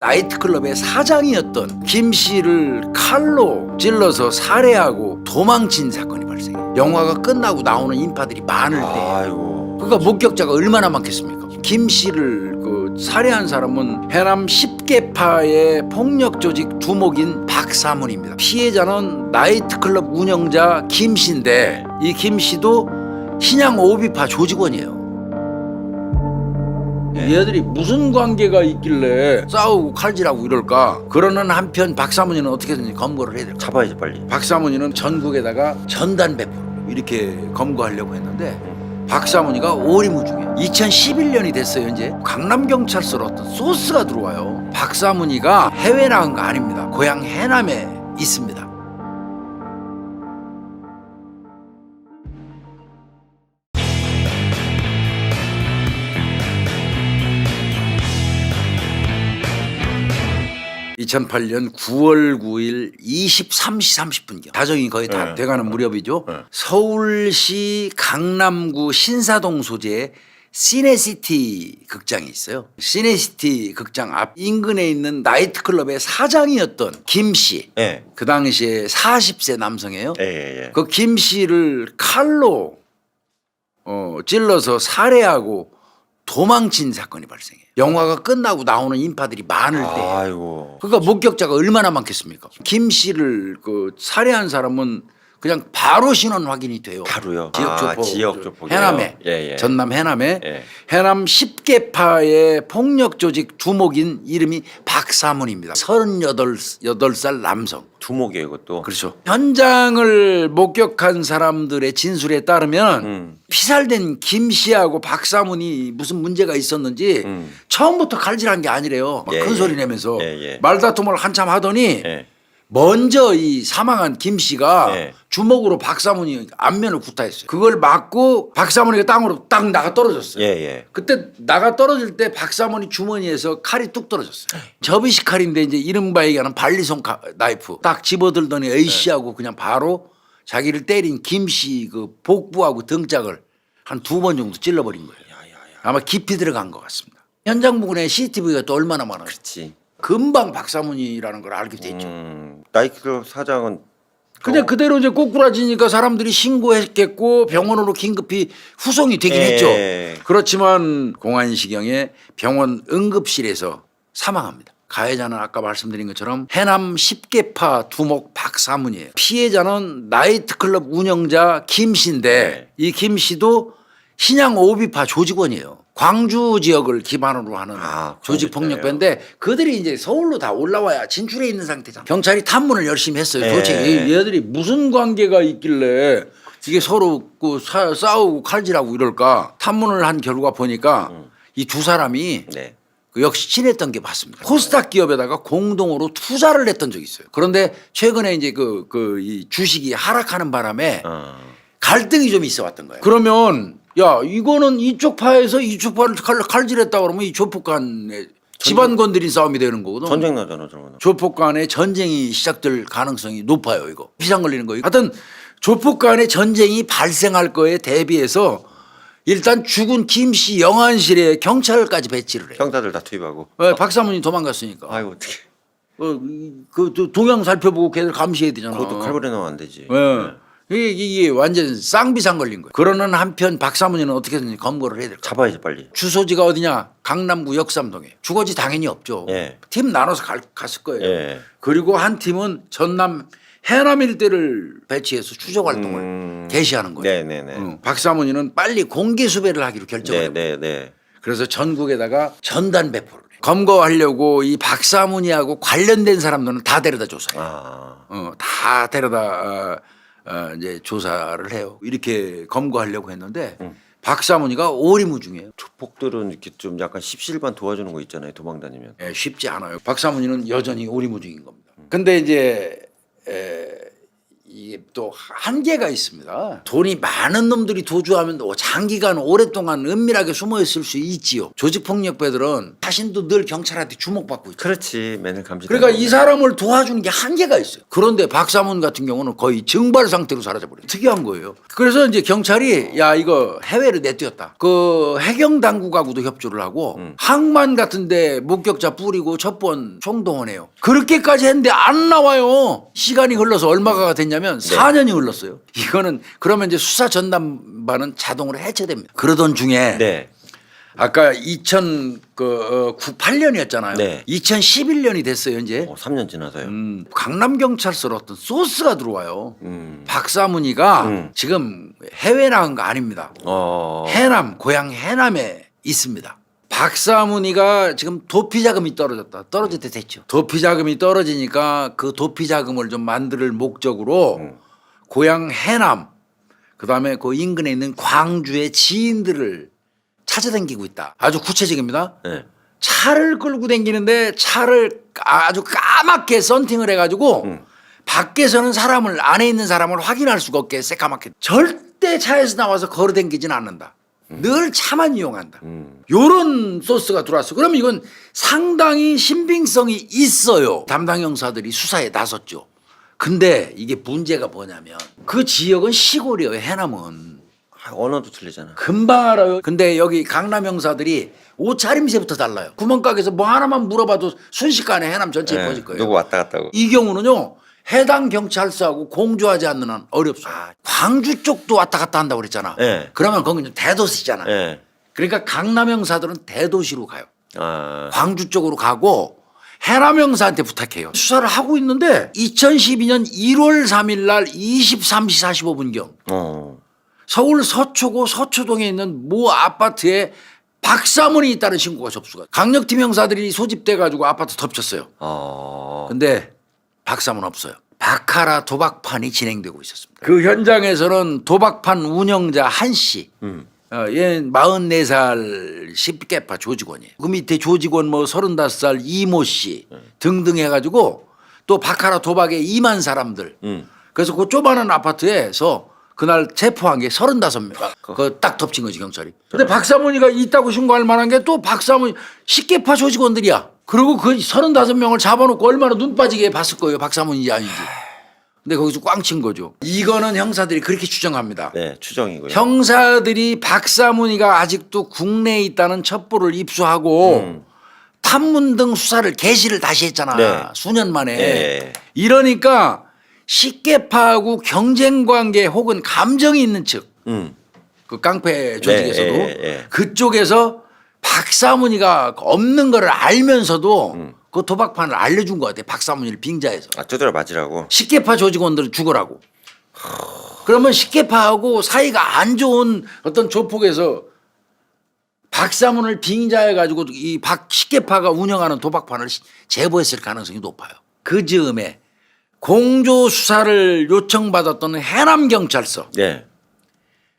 나이트클럽의 사장이었던 김 씨를 칼로 찔러서 살해하고 도망친 사건이 발생해요. 영화가 끝나고 나오는 인파들이 많을 때, 아이고. 그러니까 목격자가 얼마나 많겠습니까? 김 씨를 살해한 사람은 해남 10개파의 폭력 조직 두목인 박사문입니다. 피해자는 나이트클럽 운영자 김 씨인데, 이 김 씨도 신양 오비파 조직원이에요. 얘들이 무슨 관계가 있길래 싸우고 칼질하고 이럴까? 그러는 한편 박사문이는 어떻게든지 검거를 해야 될 거야. 잡아야지 빨리. 박사문이는 전국에다가 전단 배포 이렇게 검거하려고 했는데 박사문이가 오리무중해. 2011년이 됐어요. 이제 강남경찰서로 어떤 소스가 들어와요. 박사문이가 해외 나간 거 아닙니다. 고향 해남에 있습니다. (2008년 9월 9일) 23시 30분경 자정이 거의 다 돼가는 무렵이죠. 서울시 강남구 신사동 소재의 시네시티 극장이 있어요. 시네시티 극장 앞 인근에 있는 나이트클럽의 사장이었던 김 씨. 예. 그 당시에 40세 남성이에요. 예. 그 김 씨를 칼로 찔러서 살해하고 도망친 사건이 발생해요. 영화가 끝나고 나오는 인파들이 많을 때, 아이고. 그러니까 목격자가 얼마나 많겠습니까? 김 씨를 살해한 사람은 그냥 바로 신원 확인이 돼요. 바로요. 지역조폭, 지역조폭이요. 해남에, 예. 전남 해남에, 예. 해남 10개파의 폭력 조직 두목인 이름이 박사문입니다. 38살 남성. 두목이에요 이것도. 그렇죠. 현장을 목격한 사람들의 진술에 따르면 피살된 김 씨하고 박사문이 무슨 문제가 있었는지 처음부터 칼질한 게 아니래요. 막 큰 소리 내면서 말다툼을 한참 하더니 먼저 이 사망한 김 씨가 주먹으로 박사문이 안면을 구타했어요. 그걸 맞고 박사문이가 땅으로 딱 나가 떨어졌어요. 그때 나가 떨어질 때 박사문이 주머니에서 칼이 뚝 떨어졌어요. 접이식 칼인데 이제 이른바 얘기하는 발리송 나이프 딱 집어들더니 에이씨 하고 그냥 바로 자기를 때린 김 씨 그 복부하고 등짝을 한 2번 정도 찔러버린 거예요. 아마 깊이 들어간 것 같습니다. 현장 부근에 CCTV가 또 얼마나 많아요. 그렇지. 금방 박사문이라는 걸 알게 됐죠. 나이트클럽 사장은 근데 그대로 이제 꼬꾸라지니까 사람들이 신고했겠고 병원으로 긴급히 후송이 되긴 했죠. 그렇지만 공안시경에 병원 응급실에서 사망합니다. 가해자는 아까 말씀드린 것처럼 해남 10개파 두목 박사문이에요. 피해자는 나이트클럽 운영자 김 씨인데 이 김 씨도 신양 오비파 조직원이에요. 광주 지역을 기반으로 하는 조직 폭력배인데 그들이 이제 서울로 다 올라와야 진출해 있는 상태잖아. 경찰이 탐문을 열심히 했어요. 도대체 얘들이 무슨 관계가 있길래 이게 서로 싸우고 칼질하고 이럴까? 탐문을 한 결과 보니까 이 두 사람이 역시 친했던 게 맞습니다. 코스닥 기업에다가 공동으로 투자를 했던 적이 있어요. 그런데 최근에 이제 이 주식이 하락하는 바람에 갈등이 좀 있어 왔던 거예요. 그러면 야 이거는 이쪽 파에서 이쪽 파를 칼질했다 그러면 이 조폭 간에 집안 건드린 싸움이 되는 거거든. 전쟁 나잖아 저거는. 조폭 간에 전쟁이 시작될 가능성이 높아요. 이거 비상 걸리는 거예요. 하여튼 조폭 간에 전쟁이 발생할 거에 대비해서 일단 죽은 김 씨 영안실에 경찰까지 배치를 해요. 형사들 다 투입하고. 박사문이 도망갔으니까. 아이고 어떻게. 그 동향 살펴보고 걔들 감시해야 되잖아. 그것도 칼부려 넣으면 안 되지. 이게 완전 쌍비상 걸린 거예요. 그러는 한편 박사문이는 어떻게든 검거를 해야 될 거예요. 잡아야지 빨리. 주소지가 어디냐? 강남구 역삼동에. 주거지 당연히 없죠. 팀 나눠서 갔을 거예요. 그리고 한 팀은 전남 해남 일대를 배치해서 추적 활동을 개시하는 거예요. 박사문이는 빨리 공개 수배를 하기로 결정을 했어요. 그래서 전국에다가 전단 배포를 해요. 검거하려고 이 박사문이하고 관련된 사람들은 다 데려다 줬어요. 다 데려다 이제 조사를 해요. 이렇게 검거하려고 했는데 박사문이가 오리무중해요. 조폭들은 이렇게 좀 약간 십시일반 도와주는 거 있잖아요. 도망 다니면. 쉽지 않아요. 박사문이는 여전히 오리무중인 겁니다. 근데 이제 이게 또 한계가 있습니다. 돈이 많은 놈들이 도주하면 장기간 오랫동안 은밀하게 숨어 있을 수 있지요. 조직폭력배들은 자신도 늘 경찰한테 주목받고 있죠. 그렇지. 맨날 감시. 그러니까 이 사람을 도와주는 게 한계가 있어요. 그런데 박사문 같은 경우는 거의 증발 상태로 사라져버려요. 특이한 거예요. 그래서 이제 경찰이 야 이거 해외로 내띄웠다. 그 해경 당국하고도 협조를 하고 항만 같은데 목격자 뿌리고 첩보원 총동원해요. 그렇게까지 했는데 안 나와요. 시간이 흘러서 얼마가 됐냐면 4년이 흘렀어요. 이거는 그러면 이제 수사 전담반은 자동으로 해체됩니다. 그러던 중에 네. 아까 2008년이었잖아요. 네. 2011년이 됐어요, 이제. 3년 지나서요. 강남 경찰서로 어떤 소스가 들어와요. 박사문이가 지금 해외 나간 거 아닙니다. 해남, 고향 해남에 있습니다. 박사문이가 지금 도피 자금이 떨어졌다. 떨어질 때 됐죠. 도피 자금이 떨어지니까 그 도피 자금을 좀 만들 목적으로 고향 해남, 그다음에 그 인근에 있는 광주의 지인들을 찾아다니고 있다. 아주 구체적입니다. 네. 차를 끌고 다니는데 차를 아주 까맣게 썬팅을 해가지고 밖에서는 사람을 안에 있는 사람을 확인할 수가 없게 새까맣게 절대 차에서 나와서 걸어 다니지는 않는다. 늘 차만 이용한다. 요런 소스가 들어왔어. 그럼 이건 상당히 신빙성이 있어요. 담당 형사들이 수사에 나섰죠. 근데 이게 문제가 뭐냐면 그 지역은 시골이에요. 해남은. 언어도 틀리잖아. 금방 알아요. 근데 여기 강남 형사들이 옷차림새부터 달라요. 구멍가게에서 뭐 하나만 물어봐도 순식간에 해남 전체에 퍼질 거예요. 누구 왔다 갔다 하고. 이 경우는요. 해당 경찰서하고 공조하지 않는 한 어렵어요. 광주 쪽도 왔다 갔다 한다고 그랬잖아. 네. 그러면 거기는 대도시잖아. 네. 그러니까 강남 형사들은 대도시로 가요. 아. 광주 쪽으로 가고 해남 형사한테 부탁해요. 수사를 하고 있는데 2012년 1월 3일 날 23시 45분경 서울 서초구 서초동에 있는 모 아파트에 박사문이 있다는 신고가 접수가. 강력팀 형사들이 소집돼 가지고 아파트 덮쳤어요. 근데 박사문 없어요. 바카라 도박판이 진행되고 있었습니다. 그 현장에서는 도박판 운영자 한 씨, 얘 44살 10개파 조직원이에요. 그 밑에 조직원 뭐 35살 이모 씨 등등 해가지고 또 바카라 도박에 임한 사람들. 그래서 그 조그마한 아파트에서 그날 체포한 게 35명. 그거 딱 덮친 거지 경찰이. 근데 박사문이가 있다고 신고할 만한 게 또 박사문 10개파 조직원들이야. 그리고 그 35명을 잡아놓고 얼마나 눈 빠지게 봤을 거예요. 박사문인지 아닌지. 근데 거기서 꽝 친 거죠. 이거는 형사들이 그렇게 추정합니다. 네, 추정이고요. 형사들이 박사문이가 아직도 국내에 있다는 첩보를 입수하고 탐문 등 수사를 개시를 다시 했잖아. 네. 수년 만에. 네. 이러니까 식계파하고 경쟁 관계 혹은 감정이 있는 측, 그 깡패 조직에서도 그쪽에서 박사문이가 없는 거를 알면서도 그 도박판을 알려준 것 같아. 박사문이를 빙자해서. 두드려 맞으라고. 식계파 조직원들을 죽으라고. 그러면 식계파하고 사이가 안 좋은 어떤 조폭에서 박사문을 빙자해가지고 이 식계파가 운영하는 도박판을 제보했을 가능성이 높아요. 그 즈음에 공조 수사를 요청받았던 해남경찰서. 네.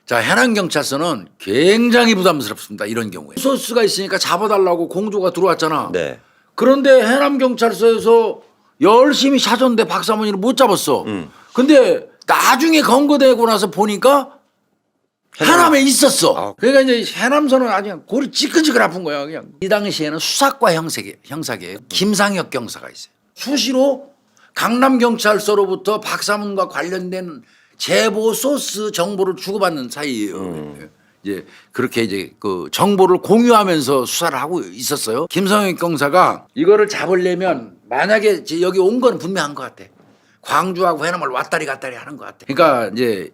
자, 해남경찰서는 굉장히 부담스럽습니다. 이런 경우에. 소스가 있으니까 잡아달라고 공조가 들어왔잖아. 네. 그런데 해남경찰서에서 열심히 찾았는데 박사문이를 못 잡았어. 근데 나중에 검거되고 나서 보니까 해남에 있었어. 그러니까 이제 해남서는 아주 골이 지끈지끈 아픈 거야. 그냥. 이 당시에는 수사과 형사계 김상혁 경사가 있어요. 수시로 강남경찰서로부터 박사문과 관련된 제보 소스 정보를 주고받는 사이예요. 이제 그렇게 이제 그 정보를 공유하면서 수사를 하고 있었어요. 김성현 경사가 이거를 잡으려면 만약에 여기 온 거는 분명한 것 같아. 광주하고 해남을 왔다리 갔다리 하는 것 같아. 그러니까 이제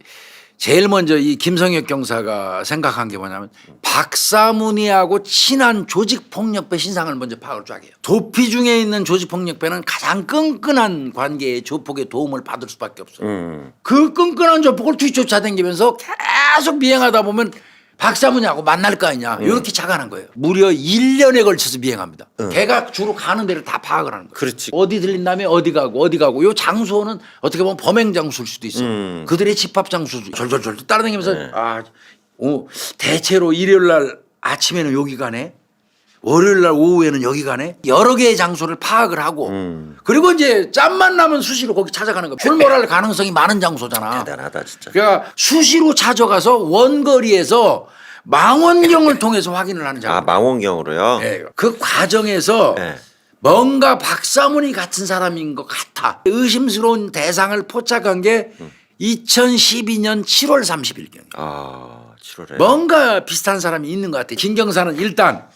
제일 먼저 이 김성혁 경사가 생각한 게 뭐냐면 박사문이하고 친한 조직폭력배 신상을 먼저 파악을 쫙 해요. 도피 중에 있는 조직폭력배는 가장 끈끈한 관계의 조폭의 도움을 받을 수밖에 없어요. 그 끈끈한 조폭을 뒤쫓아다니면서 계속 미행하다 보면 박사문이하고 만날 거 아니냐. 이렇게 착안한 거예요. 무려 1년에 걸쳐서 미행합니다. 걔가 주로 가는 데를 다 파악을 하는 거예요. 그렇지. 어디 들린 다음에 어디 가고 요 장소는 어떻게 보면 범행 장소일 수도 있어요. 그들의 집합 장소도 졸졸졸 따라다니면서 대체로 일요일 날 아침에는 여기 가네. 월요일 날 오후에는 여기 가네. 여러 개의 장소를 파악을 하고 그리고 이제 짬만 나면 수시로 거기 찾아가는 거야. 출몰할 가능성이 많은 장소잖아. 대단하다 진짜. 그러니까 수시로 찾아가서 원거리에서 망원경을 통해서 확인을 하는 작업. 아 망원경으로요? 네. 그 과정에서 네. 뭔가 박사문이 같은 사람인 것 같아. 의심스러운 대상을 포착한 게 2012년 7월 30일경. 아 7월에. 뭔가 비슷한 사람이 있는 것 같아. 김경사는 일단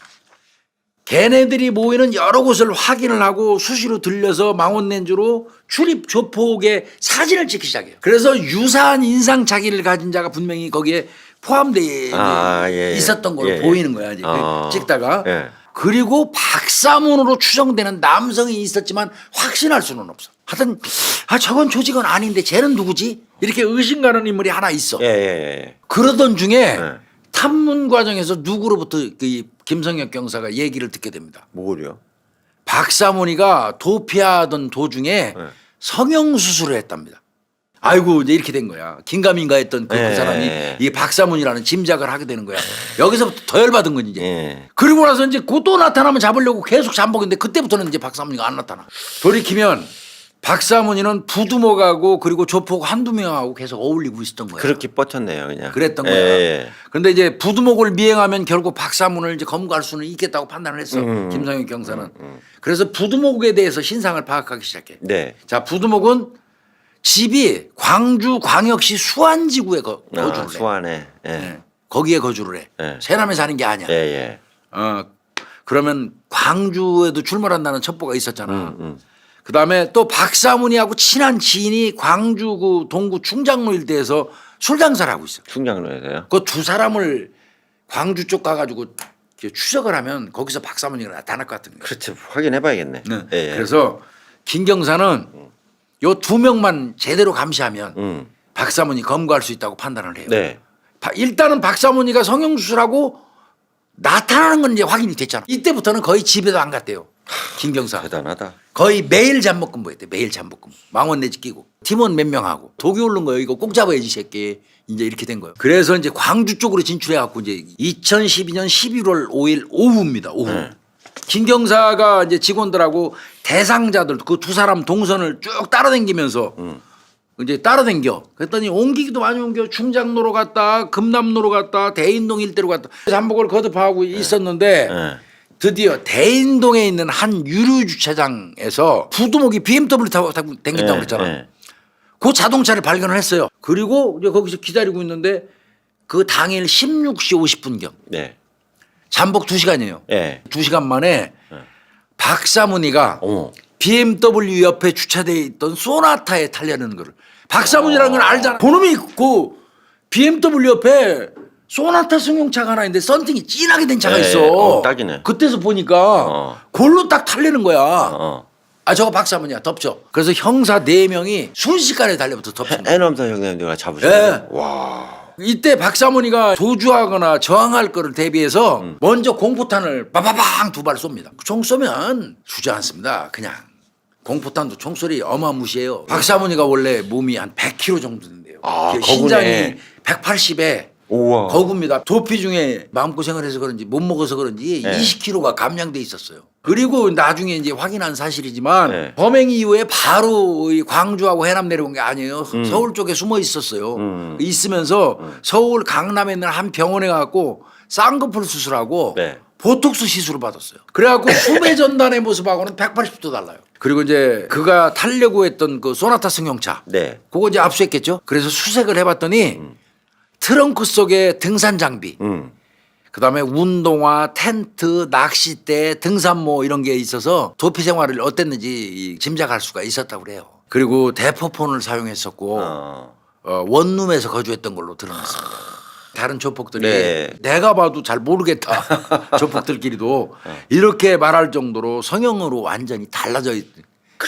걔네들이 모이는 여러 곳을 확인을 하고 수시로 들려서 망원렌즈로 출입 조폭의 사진을 찍기 시작해요. 그래서 유사한 인상 차기를 가진 자가 분명히 거기에 포함되어 예. 있었던 걸로 예. 보이는 거야. 이제 찍다가. 예. 그리고 박사문으로 추정되는 남성이 있었지만 확신할 수는 없어. 하여튼 저건 조직은 아닌데 쟤는 누구지? 이렇게 의심 가는 인물이 하나 있어. 예. 그러던 중에 예. 탐문 과정에서 누구로부터 그 김성혁 경사가 얘기를 듣게 됩니다. 뭐를요? 박사문이가 도피하던 도중에 네. 성형수술을 했답니다. 아이고 이제 이렇게 된 거야. 긴가민가 했던 그 사람이 이 박사문이라는 짐작을 하게 되는 거야. 여기서부터 더 열받은 건 이제. 예. 그리고 나서 이제 곧 또 나타나면 잡으려고 계속 잠복인데 그때부터는 이제 박사문이가 안 나타나. 돌이키면 박사문이는 부두목하고 그리고 조폭 한두 명하고 계속 어울리고 있었던 거야. 그렇게 뻗쳤네요 그냥. 그랬던 거야. 예. 그런데 이제 부두목을 미행하면 결국 박사문을 이제 검거할 수는 있겠다고 판단을 했어. 김성현 경사는. 그래서 부두목에 대해서 신상을 파악하기 시작해. 네. 자, 부두목은 집이 광주 광역시 수안지구에 거주를 해. 수안에. 예. 네. 거기에 거주를 해. 예. 세남에 사는 게 아니야. 예. 그러면 광주에도 출몰한다는 첩보가 있었잖아. 그다음에 또 박사문이하고 친한 지인이 광주 그 동구 충장로 일대에서 술 장사를 하고 있어. 충장로에서요? 그 두 사람을 광주 쪽 가가지고 이렇게 추적을 하면 거기서 박사문이가 나타날 것 같은 거예요. 그렇죠. 확인해봐야겠네. 네. 예. 그래서 김경사는 요 두 명만 제대로 감시하면 박사문이 검거할 수 있다고 판단을 해요. 네. 일단은 박사문이가 성형수술하고 나타나는 건 이제 확인이 됐잖아. 이때부터는 거의 집에도 안 갔대요. 김경사. 대단하다. 거의 매일 잠복근무했대. 매일 잠복근무. 망원내지 끼고 팀원 몇 명하고 독이 오른 거예요. 이거 꼭 잡아야지 새끼. 이제 이렇게 된 거예요. 그래서 이제 광주 쪽으로 진출해 갖고 이제 2012년 11월 5일 오후입니다. 오후. 김경사가 이제 직원들하고 대상자들 그 두 사람 동선을 쭉 따라다니면서 이제 따라다녀. 그랬더니 옮기기도 많이 옮겨. 충장로로 갔다, 금남로로 갔다, 대인동 일대로 갔다. 잠복을 거듭하고 있었는데 드디어 대인동에 있는 한 유류 주차장에서 부두목이 BMW 타고 댕긴다고 그랬잖아. 그 자동차를 발견을 했어요. 그리고 이제 거기서 기다리고 있는데 그 당일 16시 50분경 네. 잠복 2시간이에요. 예. 2시간 만에 박사문이가 BMW 옆에 주차되어 있던 소나타에 타려는 거를 박사문이라는 걸 알잖아. 그놈이 그 BMW 옆에 소나타 승용차가 하나 있는데 썬팅이 진하게 된 차가 있어. 딱이네. 그때서 보니까 그걸로 딱 타려는 거야. 아 저거 박사문이야 덮쳐. 그래서 형사 4명이 순식간에 달려붙어 덮친 거야. 해남사 형님들과 잡으셨어요. 와. 이때 박사문이가 도주하거나 저항할 거를 대비해서 먼저 공포탄을 빠바방 2발 쏩니다. 총 쏘면 주저앉습니다. 그냥 공포탄도 총소리 어마무시해요. 박사문이가 원래 몸이 한 100kg 정도 된대요. 신장이 180에 우와. 거구입니다. 도피 중에 마음고생을 해서 그런지 못 먹어서 그런지 20kg가 감량돼 있었어요. 그리고 나중에 이제 확인한 사실이지만 범행 이후에 바로 이 광주하고 해남 내려온 게 아니에요. 서울 쪽에 숨어 있었어요. 있으면서 서울 강남에 있는 한 병원에 가고 쌍꺼풀 수술하고 보톡스 시술을 받았어요. 그래갖고 수배 전단의 모습하고는 180도 달라요. 그리고 이제 그가 타려고 했던 그 소나타 승용차 그거 이제 압수했겠죠. 그래서 수색을 해봤더니 트렁크 속에 등산 장비 그다음에 운동화, 텐트, 낚싯대, 등산모 이런 게 있어서 도피 생활을 어땠는지 짐작할 수가 있었다고 그래요. 그리고 대포폰을 사용했었고 원룸에서 거주했던 걸로 드러났습니다. 다른 조폭들이 내가 봐도 잘 모르겠다. 조폭들끼리도 이렇게 말할 정도로 성형으로 완전히 달라져 있.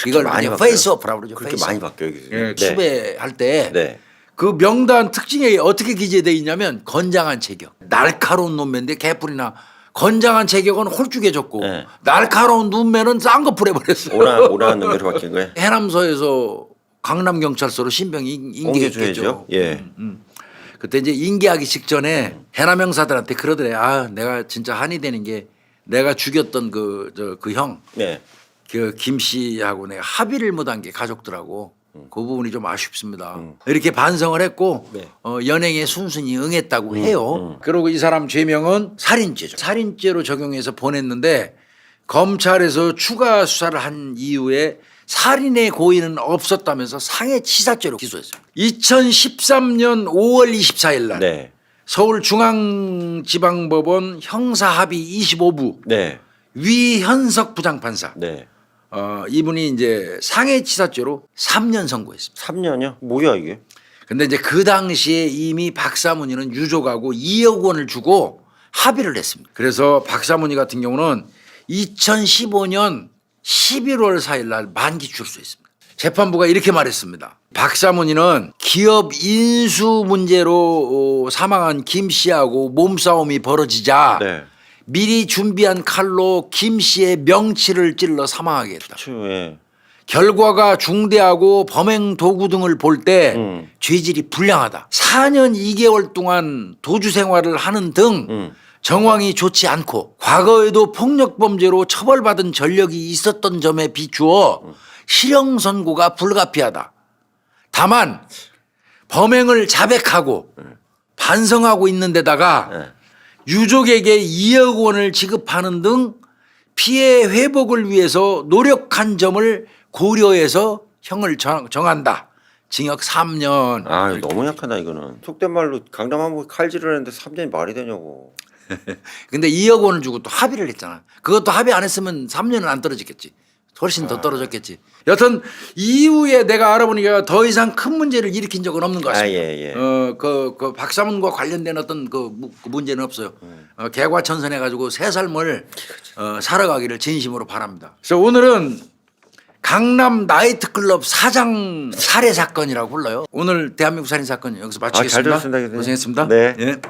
이걸 많이 페이스오프라고 그러죠. 그렇게 많이 바뀌어요. 수배할 때 그 명단 특징에 어떻게 기재되어 있냐면 건장한 체격, 날카로운 눈매인데 개뿔이나 건장한 체격은 홀쭉해졌고 날카로운 눈매는 쌍꺼풀 해버렸어요. 오라한 눈매로 바뀐 거예요? 해남서에서 강남경찰서로 신병이 인계했겠죠. 예. 그때 이제 인계하기 직전에 해남 형사들한테 그러더래. 아 내가 진짜 한이 되는 게 내가 죽였던 그 형, 네. 그 김 씨하고 내가 합의를 못한 게 가족들하고 그 부분이 좀 아쉽습니다. 이렇게 반성을 했고 네. 연행에 순순히 응했다고 해요. 그리고 이 사람 죄명은 살인죄죠. 살인죄로 적용해서 보냈는데 검찰에서 추가 수사를 한 이후에 살인의 고의는 없었다면서 상해치사죄로 기소했어요. 2013년 5월 24일 날 네. 서울중앙지방법원 형사합의 25부 네. 위현석 부장판사 네. 이분이 이제 상해치사죄로 3년 선고했습니다. 3년이요? 뭐야 이게? 근데 이제 그 당시에 이미 박사문이는 유족하고 2억 원을 주고 합의를 했습니다. 그래서 박사문이 같은 경우는 2015년 11월 4일 날 만기 출소했습니다. 재판부가 이렇게 말했습니다. 박사문이는 기업 인수 문제로 사망한 김 씨하고 몸싸움이 벌어지자 네. 미리 준비한 칼로 김 씨의 명치를 찔러 사망하게 했다. 그렇죠. 예. 결과가 중대하고 범행 도구 등을 볼 때 죄질이 불량하다. 4년 2개월 동안 도주 생활을 하는 등 정황이 좋지 않고 과거에도 폭력 범죄로 처벌받은 전력이 있었던 점에 비추어 실형 선고가 불가피하다. 다만 범행을 자백하고 반성하고 있는 데다가 네. 유족에게 2억 원을 지급하는 등 피해 회복을 위해서 노력한 점을 고려해서 형을 정한다. 징역 3년. 아 너무 약하다 이거는. 속된 말로 강남 한번 칼질을 했는데 3년이 말이 되냐고. 근데 2억 원을 주고 또 합의를 했잖아. 그것도 합의 안 했으면 3년은 안 떨어졌겠지. 훨씬 더 떨어졌겠지. 여튼 이후에 내가 알아보니까 더 이상 큰 문제를 일으킨 적은 없는 것 같습니다. 예. 그 박사문과 관련된 어떤 그 문제는 없어요. 개과천선해 가지고 새 삶을 살아가기를 진심으로 바랍니다. 그래서 오늘은 강남 나이트클럽 사장 살해 사건이라고 불러요. 오늘 대한민국 살인 사건 여기서 마치겠습니다. 잘 들었습니다. 고생했습니다. 네. 예.